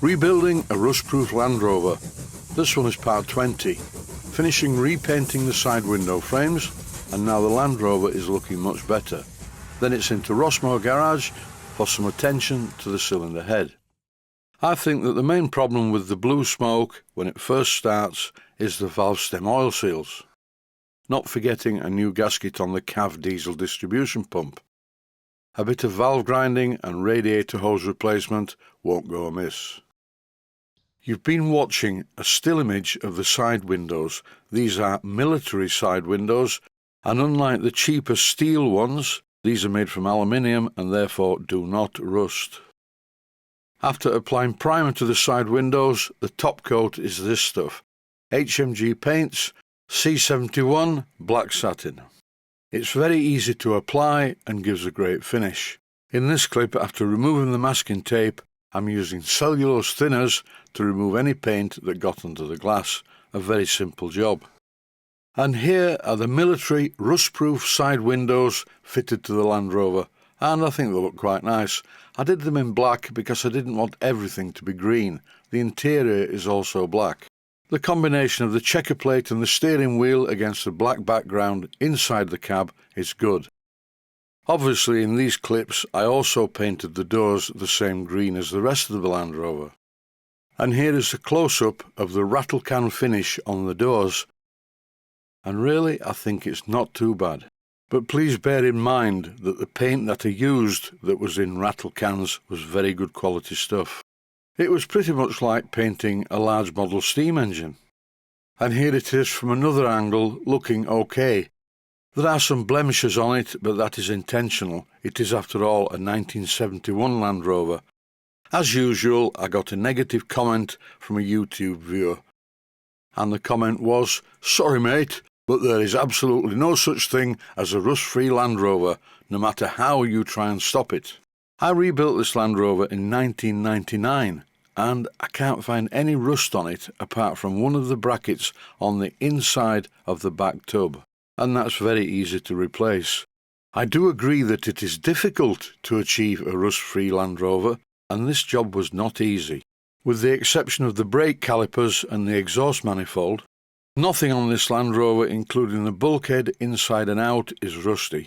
Rebuilding a rust-proof Land Rover. This one is part 20. Finishing repainting the side window frames, and now the Land Rover is looking much better. Then it's into Rossmore Garage for some attention to the cylinder head. I think that the main problem with the blue smoke when it first starts is the valve stem oil seals. Not forgetting a new gasket on the CAV diesel distribution pump. A bit of valve grinding and radiator hose replacement won't go amiss. You've been watching a still image of the side windows. These are military side windows, and unlike the cheaper steel ones, these are made from aluminium and therefore do not rust. After applying primer to the side windows, the top coat is this stuff. HMG Paints C71 Black Satin. It's very easy to apply and gives a great finish. In this clip, after removing the masking tape, I'm using cellulose thinners to remove any paint that got under the glass. A very simple job. And here are the military rust-proof side windows fitted to the Land Rover, and I think they look quite nice. I did them in black because I didn't want everything to be green. The interior is also black. The combination of the checker plate and the steering wheel against the black background inside the cab is good. Obviously, in these clips I also painted the doors the same green as the rest of the Land Rover. And here is a close-up of the rattle can finish on the doors. And really, I think it's not too bad. But please bear in mind that the paint that I used that was in rattle cans was very good quality stuff. It was pretty much like painting a large model steam engine. And here it is from another angle, looking okay. There are some blemishes on it, but that is intentional. It is, after all, a 1971 Land Rover. As usual, I got a negative comment from a YouTube viewer. And the comment was, "Sorry mate, but there is absolutely no such thing as a rust-free Land Rover, no matter how you try and stop it." I rebuilt this Land Rover in 1999, and I can't find any rust on it apart from one of the brackets on the inside of the back tub. And that's very easy to replace. I do agree that it is difficult to achieve a rust-free Land Rover, and this job was not easy. With the exception of the brake calipers and the exhaust manifold, nothing on this Land Rover, including the bulkhead inside and out, is rusty.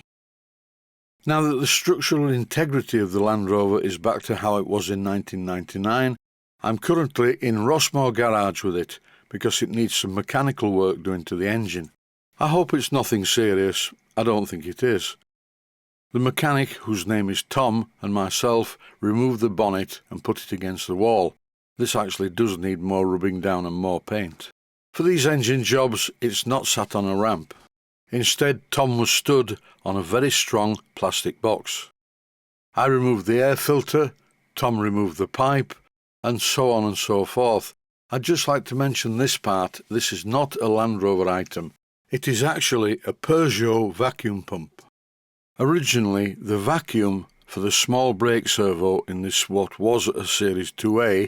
Now that the structural integrity of the Land Rover is back to how it was in 1999, I'm currently in Rossmore Garage with it because it needs some mechanical work doing to the engine. I hope it's nothing serious. I don't think it is. The mechanic, whose name is Tom, and myself removed the bonnet and put it against the wall. This actually does need more rubbing down and more paint. For these engine jobs, it's not sat on a ramp. Instead, Tom was stood on a very strong plastic box. I removed the air filter, Tom removed the pipe, and so on and so forth. I'd just like to mention this part. This is not a Land Rover item. It is actually a Peugeot vacuum pump. Originally, the vacuum for the small brake servo in this what was a Series 2A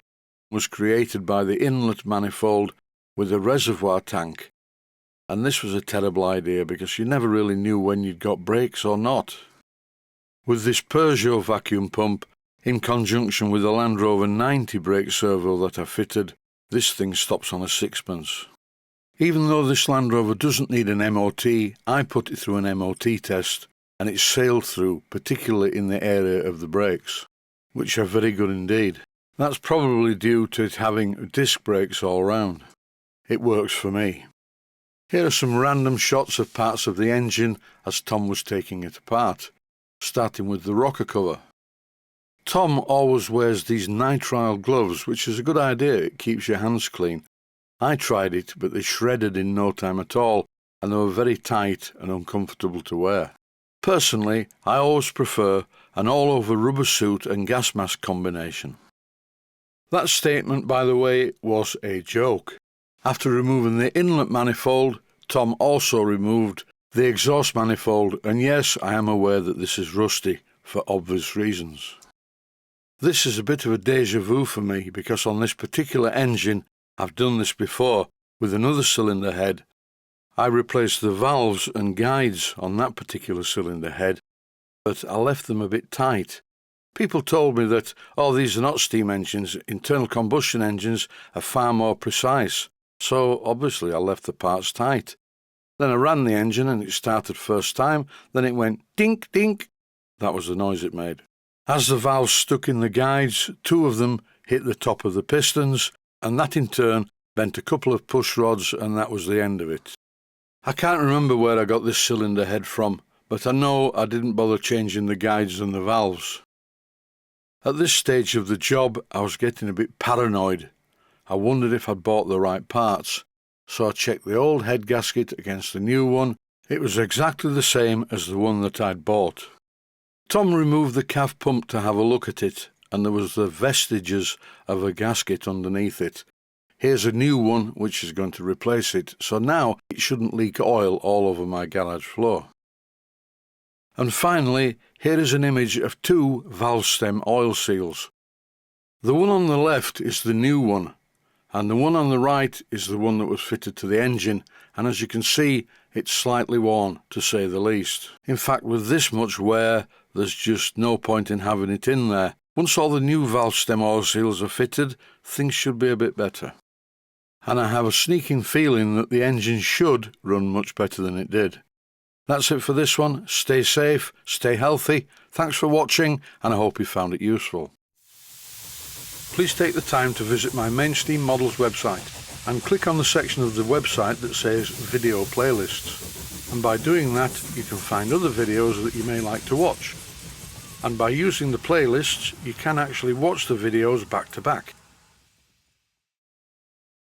was created by the inlet manifold with a reservoir tank. And this was a terrible idea because you never really knew when you'd got brakes or not. With this Peugeot vacuum pump, in conjunction with the Land Rover 90 brake servo that I fitted, this thing stops on a sixpence. Even though this Land Rover doesn't need an MOT, I put it through an MOT test and it sailed through, particularly in the area of the brakes, which are very good indeed. That's probably due to it having disc brakes all round. It works for me. Here are some random shots of parts of the engine as Tom was taking it apart, starting with the rocker cover. Tom always wears these nitrile gloves, which is a good idea. It keeps your hands clean. I tried it, but they shredded in no time at all, and they were very tight and uncomfortable to wear. Personally, I always prefer an all-over rubber suit and gas mask combination. That statement, by the way, was a joke. After removing the inlet manifold, Tom also removed the exhaust manifold, and yes, I am aware that this is rusty, for obvious reasons. This is a bit of a déjà vu for me, because on this particular engine, I've done this before with another cylinder head. I replaced the valves and guides on that particular cylinder head, but I left them a bit tight, People told me that, oh, these are not steam engines, internal combustion engines are far more precise, so obviously I left the parts tight. Then I ran the engine and it started first time, then it went dink dink. That was the noise it made. As the valves stuck in the guides, 2 of them hit the top of the pistons, and that in turn bent a couple of push rods, and that was the end of it. I can't remember where I got this cylinder head from, but I know I didn't bother changing the guides and the valves. At this stage of the job, I was getting a bit paranoid. I wondered if I'd bought the right parts, so I checked the old head gasket against the new one. It was exactly the same as the one that I'd bought. Tom removed the calf pump to have a look at it, and there was the vestiges of a gasket underneath it. Here's a new one which is going to replace it, so now it shouldn't leak oil all over my garage floor. And finally, here is an image of 2 valve stem oil seals. The one on the left is the new one, and the one on the right is the one that was fitted to the engine, and as you can see, it's slightly worn, to say the least. In fact, with this much wear, there's just no point in having it in there. Once all the new valve stem oil seals are fitted, things should be a bit better. And I have a sneaking feeling that the engine should run much better than it did. That's it for this one. Stay safe, stay healthy. Thanks for watching, and I hope you found it useful. Please take the time to visit my Mainsteam Models website and click on the section of the website that says Video Playlists. And by doing that, you can find other videos that you may like to watch. And by using the playlists, you can actually watch the videos back to back.